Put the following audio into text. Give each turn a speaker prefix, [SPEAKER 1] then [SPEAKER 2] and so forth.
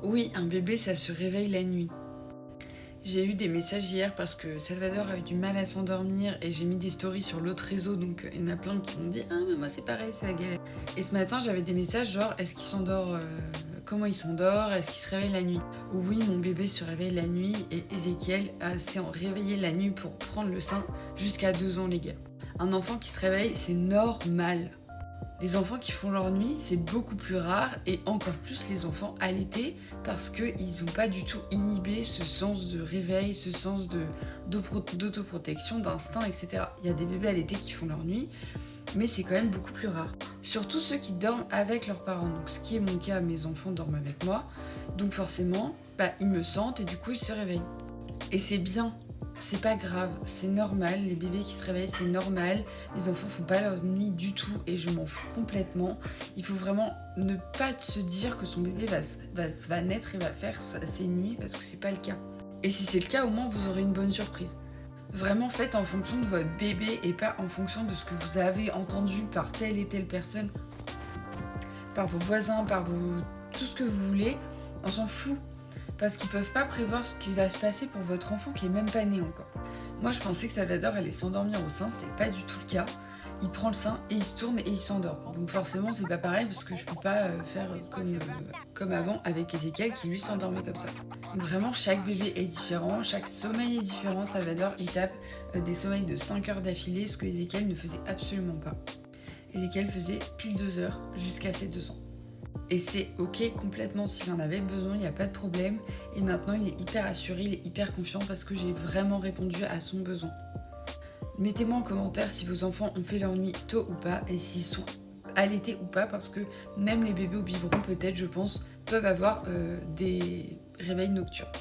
[SPEAKER 1] Oui, un bébé, ça se réveille la nuit. J'ai eu des messages hier parce que Salvador a eu du mal à s'endormir et j'ai mis des stories sur l'autre réseau, donc il y en a plein qui m'ont dit «Ah mais moi c'est pareil, c'est la galère». Et ce matin j'avais des messages genre «Est-ce qu'il s'endort Comment il s'endort? Est-ce qu'il se réveille la nuit?» Oui, mon bébé se réveille la nuit et Ezekiel s'est réveillé la nuit pour prendre le sein jusqu'à 2 ans les gars. Un enfant qui se réveille, c'est normal. Les enfants qui font leur nuit, c'est beaucoup plus rare et encore plus les enfants allaités parce qu'ils n'ont pas du tout inhibé ce sens de réveil, ce sens d'autoprotection, d'instinct, etc. Il y a des bébés allaités qui font leur nuit, mais c'est quand même beaucoup plus rare. Surtout ceux qui dorment avec leurs parents. Donc ce qui est mon cas, mes enfants dorment avec moi. Donc forcément, ils me sentent et du coup ils se réveillent. Et c'est bien. C'est pas grave, c'est normal, les bébés qui se réveillent, c'est normal. Les enfants font pas leur nuit du tout et je m'en fous complètement. Il faut vraiment ne pas se dire que son bébé va naître et va faire ses nuits parce que c'est pas le cas. Et si c'est le cas, au moins vous aurez une bonne surprise. Vraiment faites en fonction de votre bébé et pas en fonction de ce que vous avez entendu par telle et telle personne, par vos voisins, tout ce que vous voulez. On s'en fout. Parce qu'ils peuvent pas prévoir ce qui va se passer pour votre enfant qui est même pas né encore. Moi je pensais que Salvador allait s'endormir au sein, c'est pas du tout le cas. Il prend le sein et il se tourne et il s'endort. Donc forcément c'est pas pareil parce que je peux pas faire comme avant avec Ezekiel qui lui s'endormait comme ça. Donc vraiment chaque bébé est différent, chaque sommeil est différent. Salvador il tape des sommeils de 5 heures d'affilée, ce que Ezekiel ne faisait absolument pas. Ezekiel faisait pile 2 heures jusqu'à ses 2 ans. Et c'est ok complètement, s'il en avait besoin, il n'y a pas de problème. Et maintenant il est hyper assuré, il est hyper confiant parce que j'ai vraiment répondu à son besoin. Mettez-moi en commentaire si vos enfants ont fait leur nuit tôt ou pas et s'ils sont allaités ou pas, parce que même les bébés au biberon peut-être, je pense, peuvent avoir des réveils nocturnes.